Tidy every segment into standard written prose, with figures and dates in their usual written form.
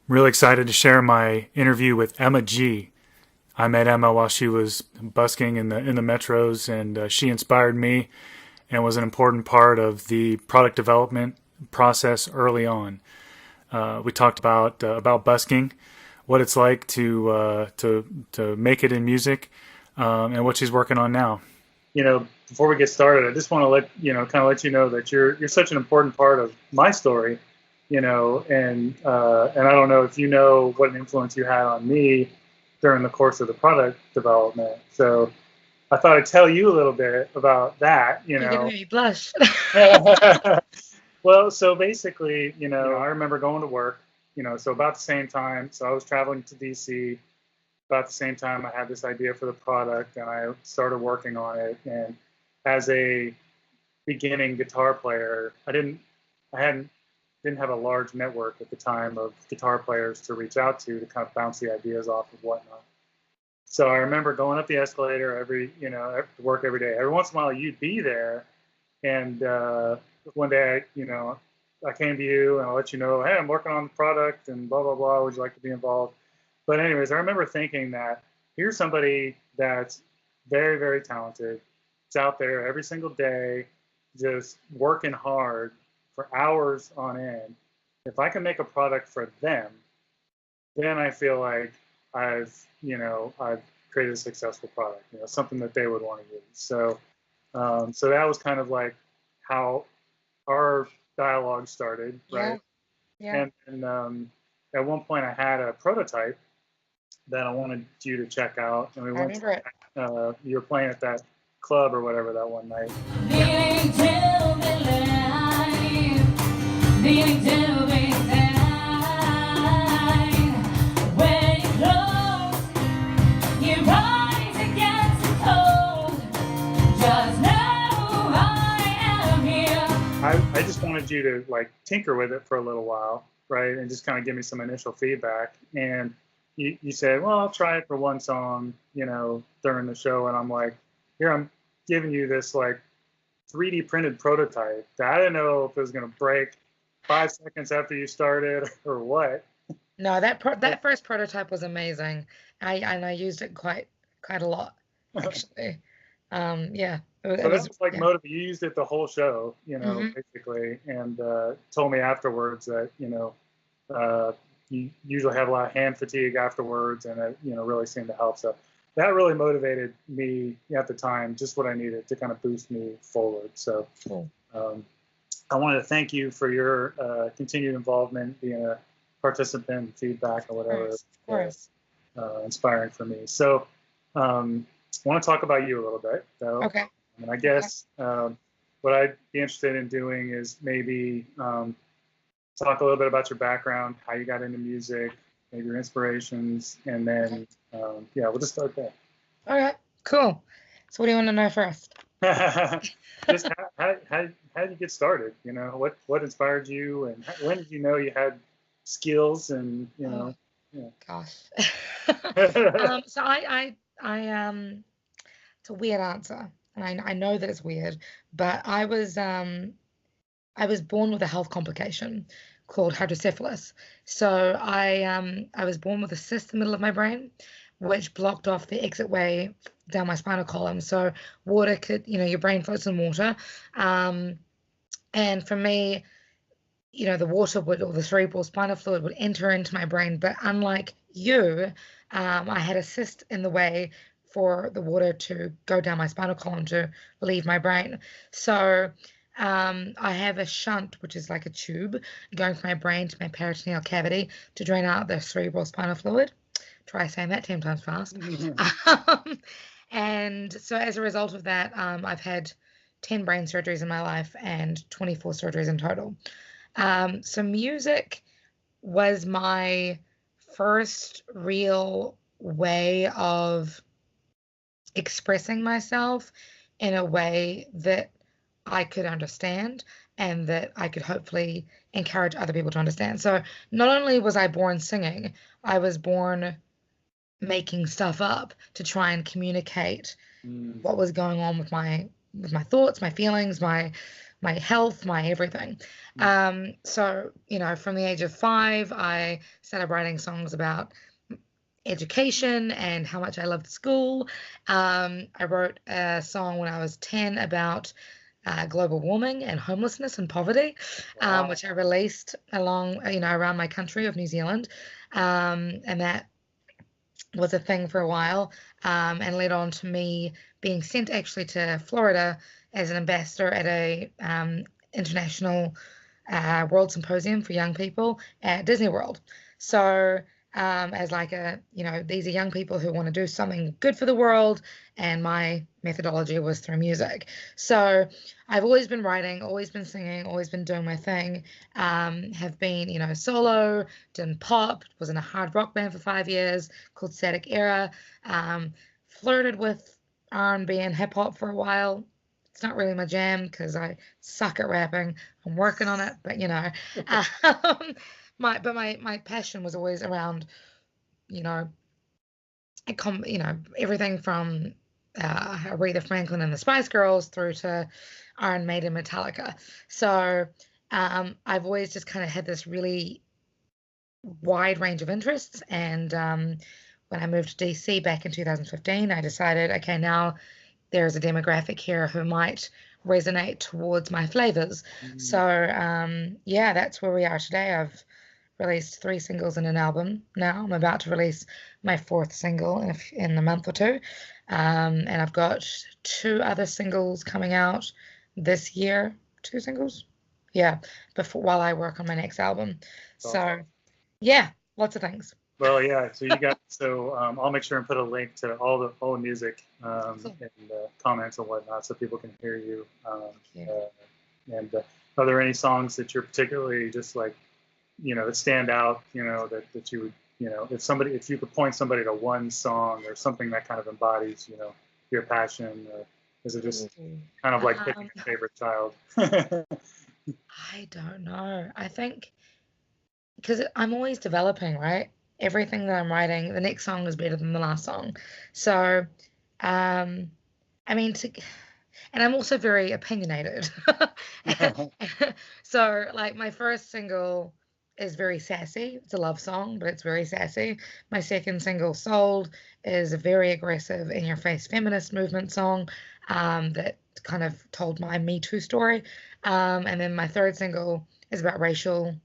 Really excited to share my interview with Emma G. I met Emma while she was busking in the metros, and she inspired me and was an important part of the product development process early on. We talked about busking, what it's like to make it in music, and what she's working on now. Before we get started, I just want to let you know that you're such an important part of my story, and I don't know if you know what an influence you had on me during the course of the product development. So I thought I'd tell you a little bit about that. You're gonna make me blush. Well, so basically, I remember going to work, so about the same time. So I was traveling to DC. About the same time, I had this idea for the product, and I started working on it. And as a beginning guitar player, I hadn't didn't have a large network at the time of guitar players to reach out to kind of bounce the ideas off of whatnot. So I remember going up the escalator to work every day. Every once in a while, you'd be there, and one day, I came to you and I'll let you know, hey, I'm working on the product and blah blah blah. Would you like to be involved? But anyways, I remember thinking that here's somebody that's very very talented. It's out there every single day, just working hard for hours on end. If I can make a product for them, then I feel like I've created a successful product, something that they would want to use. So that was kind of like how our dialogue started, Yeah, right? yeah. And at one point, I had a prototype that I wanted you to check out, and we I went. remember it. You were playing at that club or whatever that one night. Yeah. I just wanted you to like tinker with it for a little while, right, and just kind of give me some initial feedback. And you said, well, I'll try it for one song, during the show. And I'm like, here, I'm giving you this like 3D printed prototype that I didn't know if it was going to break 5 seconds after you started or what. No, that first prototype was amazing. I used it quite a lot actually. Yeah, it So that was was like yeah. motive. You used it the whole show, Hmm. basically, and told me afterwards that uh, you usually have a lot of hand fatigue afterwards, and it really seemed to help. So that really motivated me at the time, just what I needed to kind of boost me forward. So Cool. um, I wanted to thank you for your continued involvement, being a participant, feedback, or Of whatever, course, of course. inspiring for me. So I want to talk about you a little bit, though. Okay. And I Okay. guess what I'd be interested in doing is maybe talk a little bit about your background, how you got into music, maybe your inspirations, and Okay. then yeah, we'll just start there. Okay. Cool. So what do you want to know first? Just how did you get started? What inspired you, and when did you know you had skills, and Oh yeah. gosh. So it's a weird answer, and I know that it's weird, but I was born with a health complication called hydrocephalus. So I was born with a cyst in the middle of my brain, which blocked off the exit way down my spinal column. So water could, your brain floats in water. Um, and for me, the water would, or the cerebral spinal fluid would enter into my brain. But unlike you, I had a cyst in the way for the water to go down my spinal column to leave my brain. So I have a shunt, which is like a tube going from my brain to my peritoneal cavity to drain out the cerebral spinal fluid. Try saying that 10 times fast. Um, and so as a result of that, I've had 10 brain surgeries in my life and 24 surgeries in total. So music was my first real way of expressing myself in a way that I could understand and that I could hopefully encourage other people to understand. So not only was I born singing, I was born making stuff up to try and communicate Mm, what was going on with my thoughts, my feelings, my my health, my everything. So, you know, from the age of 5, I started writing songs about education and how much I loved school. I wrote a song when I was 10 about global warming and homelessness and poverty, which I released along, you know, around my country of New Zealand. And that was a thing for a while, and led on to me being sent actually to Florida as an ambassador at a international World Symposium for young people at Disney World. So as like you know, these are young people who want to do something good for the world, and my methodology was through music. So I've always been writing, always been singing, always been doing my thing. Have been, you know, solo, done pop, was in a hard rock band for 5 years called Static Era. Flirted with R&B and hip hop for a while. It's not really my jam because I suck at rapping. I'm working on it, but you know, my passion was always around, you know, everything from Aretha Franklin and the Spice Girls through to Iron Maiden, Metallica. So I've always just kind of had this really wide range of interests. And when I moved to DC back in 2015, I decided, okay, now there's a demographic here who might resonate towards my flavors. So yeah, that's where we are today. I've released 3 singles and an album now. I'm about to release my 4th single in a month or 2. And I've got 2 other singles coming out this year. 2 singles? Yeah, while I work on my next album. So yeah, lots of things. Well, yeah. So I'll make sure and put a link to all the music Cool. and comments and whatnot, so people can hear you. And are there any songs that you're particularly just like, you know, that stand out? You know, that you would, you know, if you could point somebody to one song or something that kind of embodies, you know, your passion, or is it just kind of like picking a favorite child? I don't know. I think because I'm always developing, right? Everything that I'm writing, the next song is better than the last song. So, I mean, and I'm also very opinionated. So, like, my first single is very sassy. It's a love song, but it's very sassy. My second single, Sold, is a very aggressive, in-your-face feminist movement song that kind of told my Me Too story. And then my third single is about racial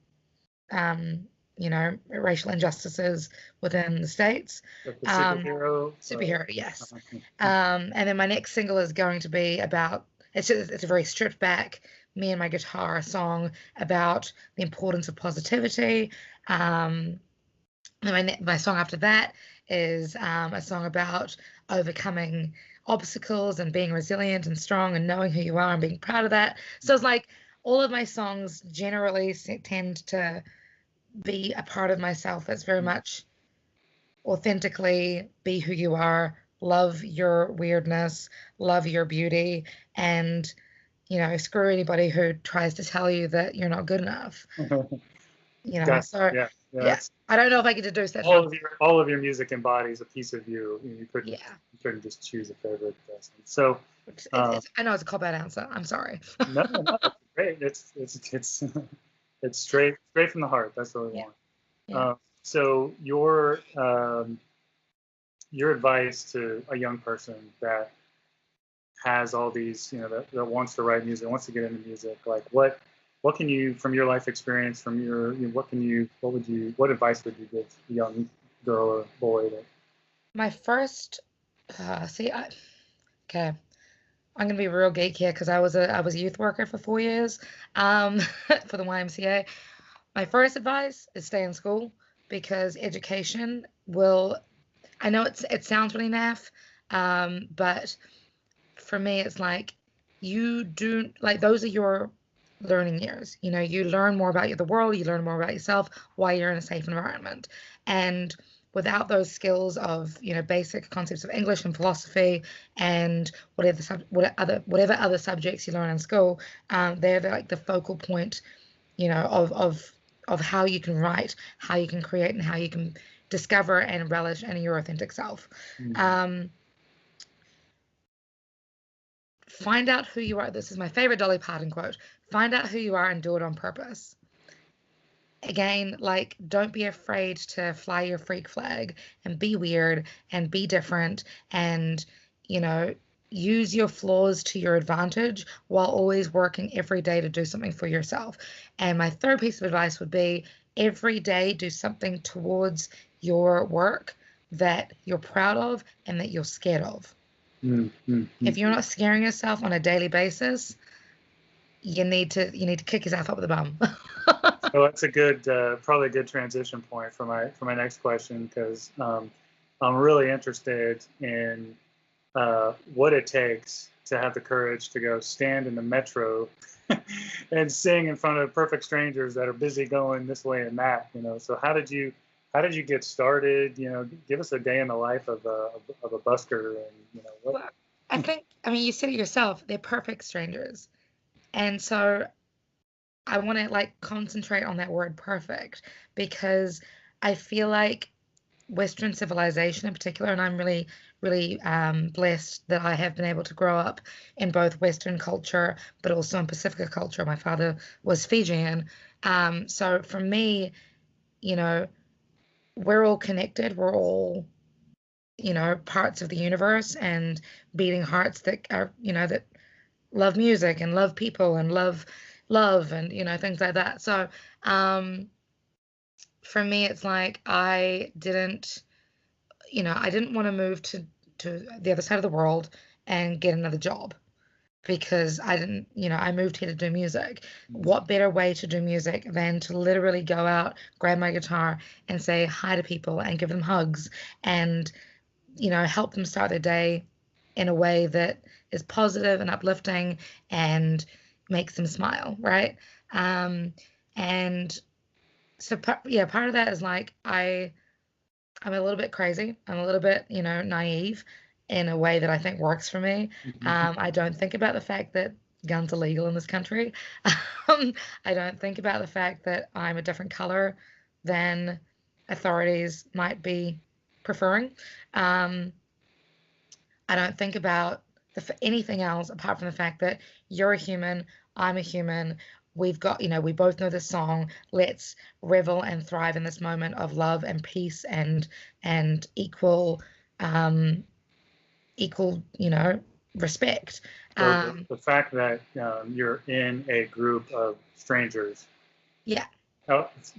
injustices within the States. Like the superhero? Superhero, yes. And then my next single is going to be about, it's a very stripped back, me and my guitar song about the importance of positivity. And my song after that is a song about overcoming obstacles and being resilient and strong and knowing who you are and being proud of that. So it's like all of my songs generally tend to be a part of myself that's very much authentically be who you are, love your weirdness, love your beauty, and, you know, screw anybody who tries to tell you that you're not good enough. You know, so yeah. I don't know if I get to do that. All of your music embodies a piece of you. You couldn't just choose a favorite. So I know it's a cop-out answer. I'm sorry. No, it's great. It's straight from the heart. That's what we want. Yeah. So your advice to a young person that has all these, you know, that wants to write music, wants to get into music, like what can you, from your life experience, from your, you know, what advice would you give a young girl or boy? My first, okay. I'm gonna be real geek here because I was a youth worker for 4 years, for the YMCA. My first advice is stay in school, because education will. I know it sounds really naff, but for me it's like those are your learning years. You know, you learn more about the world, you learn more about yourself while you're in a safe environment, and without those skills of, you know, basic concepts of English and philosophy and whatever other subjects you learn in school, they're like the focal point, you know, of how you can write, how you can create, and how you can discover and relish in your authentic self. find out who you are. This is my favorite Dolly Parton quote. Find out who you are and do it on purpose. Again, like, don't be afraid to fly your freak flag and be weird and be different and, you know, use your flaws to your advantage while always working every day to do something for yourself. And my third piece of advice would be every day do something towards your work that you're proud of and that you're scared of. If you're not scaring yourself on a daily basis, you need to kick yourself up with the bum. So that's a good, probably a good transition point for my next question, because I'm really interested in what it takes to have the courage to go stand in the metro and sing in front of perfect strangers that are busy going this way and that. So how did you get started? Give us a day in the life of a busker, and what. Well, I mean, you said it yourself, they're perfect strangers. And so I want to like concentrate on that word perfect, because I feel like Western civilization in particular, and I'm really, really blessed that I have been able to grow up in both Western culture, but also in Pacifica culture. My father was Fijian. So for me, we're all connected. We're all, parts of the universe and beating hearts that are, that love music and love people and love and things like that. So for me it's like I didn't want to move to the other side of the world and get another job, because I moved here to do music. What better way to do music than to literally go out, grab my guitar and say hi to people and give them hugs and help them start their day in a way that is positive and uplifting and makes them smile, right? And so part of that is like I'm a little bit crazy. I'm a little bit, naive in a way that I think works for me. I don't think about the fact that guns are legal in this country. I don't think about the fact that I'm a different color than authorities might be preferring. I don't think about anything else apart from the fact that you're a human, I'm a human. We've got, we both know this song. Let's revel and thrive in this moment of love and peace and equal, respect. So the fact that you're in a group of strangers. Yeah.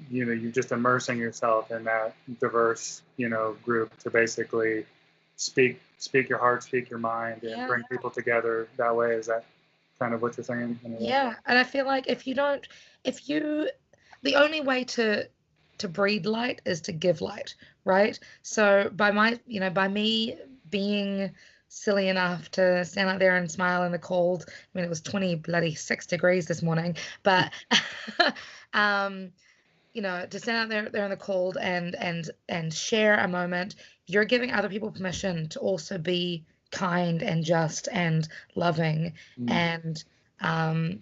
You're just immersing yourself in that diverse, group to basically speak your heart, speak your mind, and bring people together that way. Is that kind of what you're saying? Yeah, and I feel like the only way to breed light is to give light, right? So by me being silly enough to stand out there and smile in the cold. I mean, it was 26 degrees this morning, but to stand out there in the cold and share a moment, you're giving other people permission to also be kind and just and loving. And 9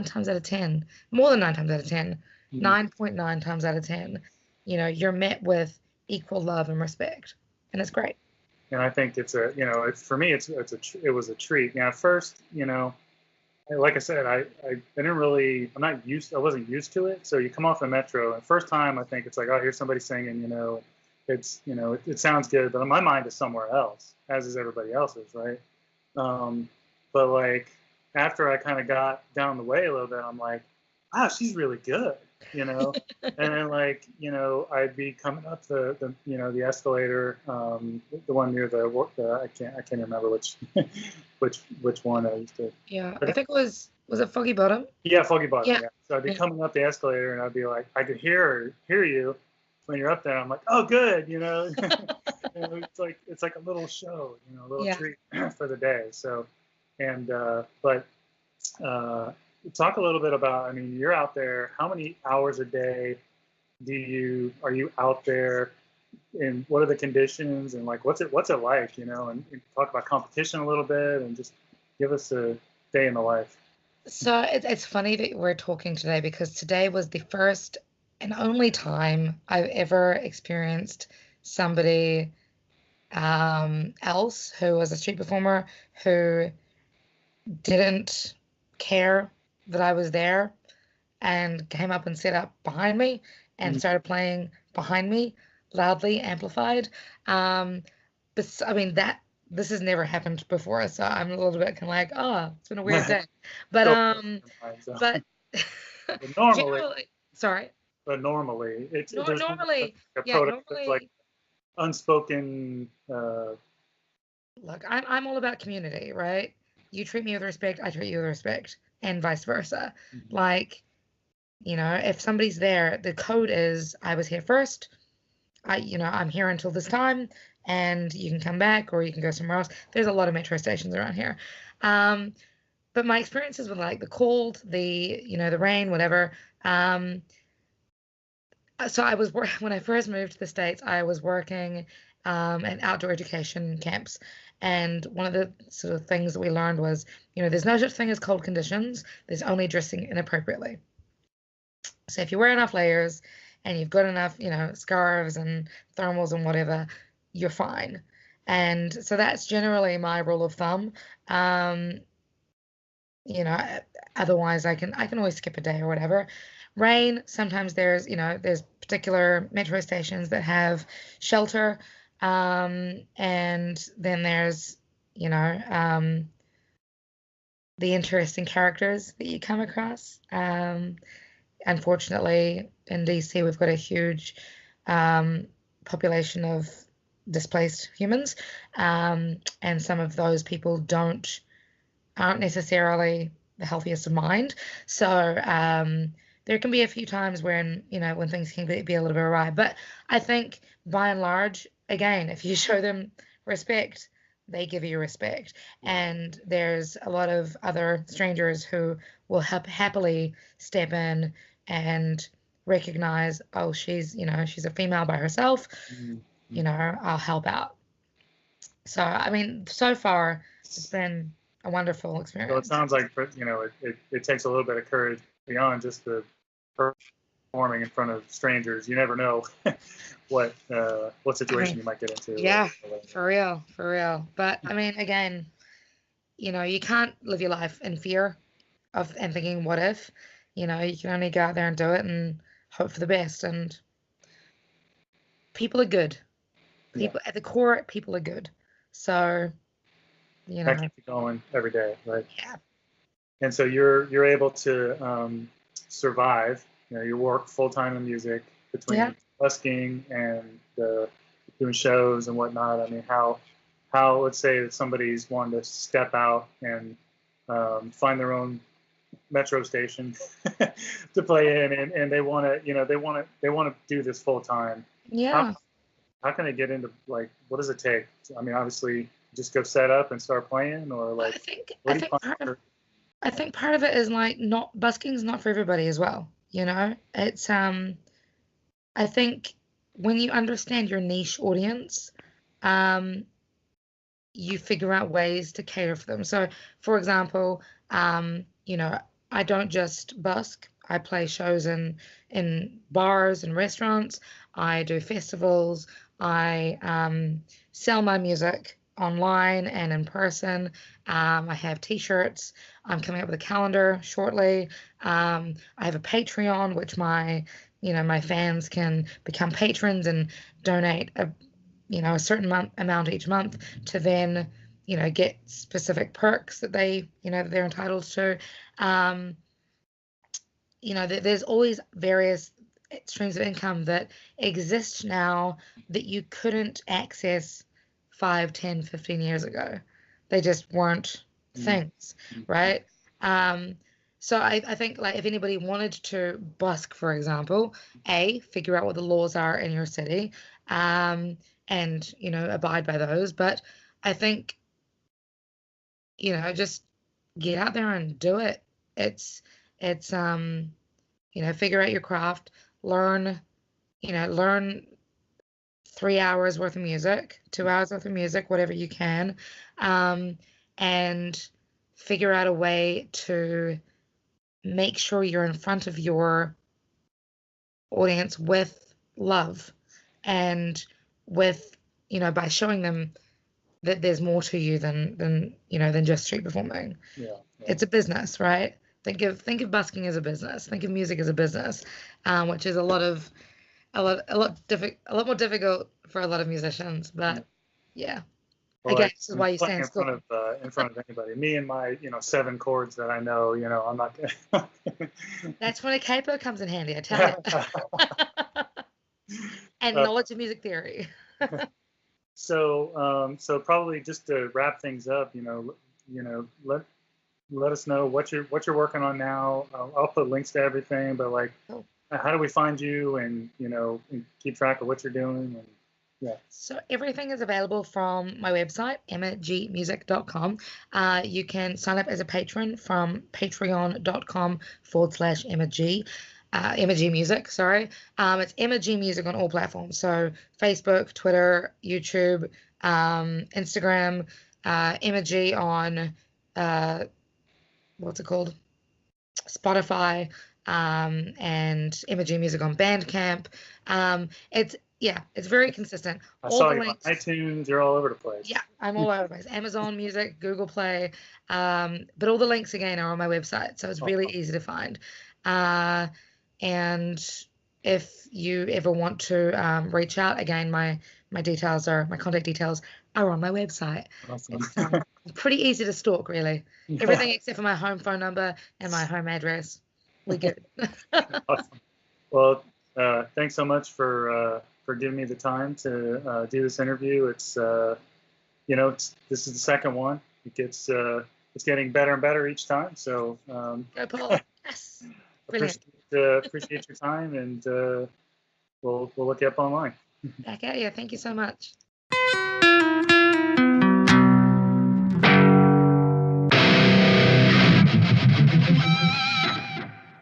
times out of 10, more than 9 times out of 10, 9.9 times out of 10, you're met with equal love and respect, and it's great. And I think it's for me, it was a treat. Now, at first, like I said, I wasn't used to it. So you come off the metro, and first time I think it's like, oh, here's somebody singing, it sounds good, but my mind is somewhere else, as is everybody else's, right? But like after I kind of got down the way a little bit, I'm like, wow, she's really good, and then like, I'd be coming up the escalator, the one near the I can't remember which one I used to. Yeah, I think was it Foggy Bottom? Yeah, Foggy Bottom. Yeah. So I'd be coming up the escalator, and I'd be like, I could hear you when you're up there. I'm like, oh, good, it's like a little show, a little treat for the day. So, and but talk a little bit about. I mean, you're out there. How many hours a day are you out there? And what are the conditions? And like, what's it like? And talk about competition a little bit, and just give us a day in the life. So it's funny that we're talking today, because today was the first and only time I've ever experienced somebody else who was a street performer who didn't care that I was there and came up and set up behind me and started playing behind me, loudly amplified. But I mean this has never happened before, so I'm a little bit kind of like, oh, it's been a weird day. But but but normally, generally, sorry. but normally, there's Normally, a yeah, protocol, it's like normally. unspoken. Look, I'm all about community, right? You treat me with respect, I treat you with respect, and vice versa. Like, if somebody's there, the code is I was here first. I'm here until this time, and you can come back or you can go somewhere else. There's a lot of metro stations around here. But my experiences with like the cold, the rain, whatever. So when I first moved to the States, I was working at outdoor education camps. And one of the sort of things that we learned was, there's no such thing as cold conditions. There's only dressing inappropriately. So if you wear enough layers and you've got enough, scarves and thermals and whatever, you're fine. And so that's generally my rule of thumb. Otherwise I can always skip a day or whatever. Rain, sometimes there's particular metro stations that have shelter. And then there's, the interesting characters that you come across. Unfortunately, in DC, we've got a huge population of displaced humans, and some of those people aren't necessarily the healthiest of mind. So there can be a few times when things can be a little bit awry. But I think by and large, again, if you show them respect, they give you respect. And there's a lot of other strangers who will happily step in and recognize, oh, she's a female by herself. I'll help out. So, I mean, so far it's been a wonderful experience. So it sounds like, it takes a little bit of courage beyond just the performing in front of strangers. You never know what situation you might get into. Yeah, for real. But I mean, again, you can't live your life in fear and thinking, what if? You can only go out there and do it and hope for the best. And people are good. People at the core, people are good. So, that keeps you going every day, right? Yeah. And so you're able to survive. You work full time in music between busking and doing shows and whatnot. I mean, how let's say that somebody's wanting to step out and find their own metro station to play in, and they want to do this full time. Yeah. How can they get into, like, what does it take? I mean, obviously, just go set up and start playing, or like. I think part of it is like busking's not for everybody as well. It's I think when you understand your niche audience, you figure out ways to cater for them. So, for example, I don't just busk. I play shows in bars and restaurants. I do festivals. I sell my music online and in person. I have t-shirts. I'm coming up with a calendar shortly. I have a Patreon, which my fans can become patrons and donate a certain amount each month to then get specific perks that they're entitled to. There's always various streams of income that exist now that you couldn't access 5, 10, 15 years ago. They just weren't things, right? So I think, like, if anybody wanted to busk, for example, figure out what the laws are in your city, and abide by those. But I think just get out there and do it. It's figure out your craft, learn 3 hours worth of music, 2 hours worth of music, whatever you can, and figure out a way to make sure you're in front of your audience with love and with, by showing them that there's more to you than than just street performing. Yeah. It's a business, right? Think of busking as a business. Think of music as a business, which is a lot more difficult for a lot of musicians. But yeah, Well, again, this is I'm why you playing stand still. in front of anybody. Me and my 7 chords that I know. I'm not gonna. That's when a capo comes in handy, I tell you. And knowledge of music theory. So probably just to wrap things up, let us know what you're working on now. I'll put links to everything, but like, Cool. how do we find you, and and keep track of what you're doing? And yeah. So everything is available from my website, emmagmusic.com. You can sign up as a patron from patreon.com/Emma Emma G Music, sorry. It's Emma G Music on all platforms. So Facebook, Twitter, YouTube, Instagram, Emma G on what's it called? Spotify, and Emma G Music on Bandcamp. It's very consistent. I All saw the you links. on iTunes. You're all over the place. Yeah, I'm all over the place. Amazon Music, Google Play, but all the links again are on my website, so it's really easy to find. And if you ever want to reach out, again, my contact details are on my website. Awesome. It's pretty easy to stalk, really. Everything except for my home phone number and my home address. We're good. Awesome. Well, thanks so much for giving me the time to do this interview. It's this is the second one. It's getting better and better each time. So Go Paul. Yes. Brilliant. Appreciate your time, and we'll look you up online. Back at you. Thank you so much.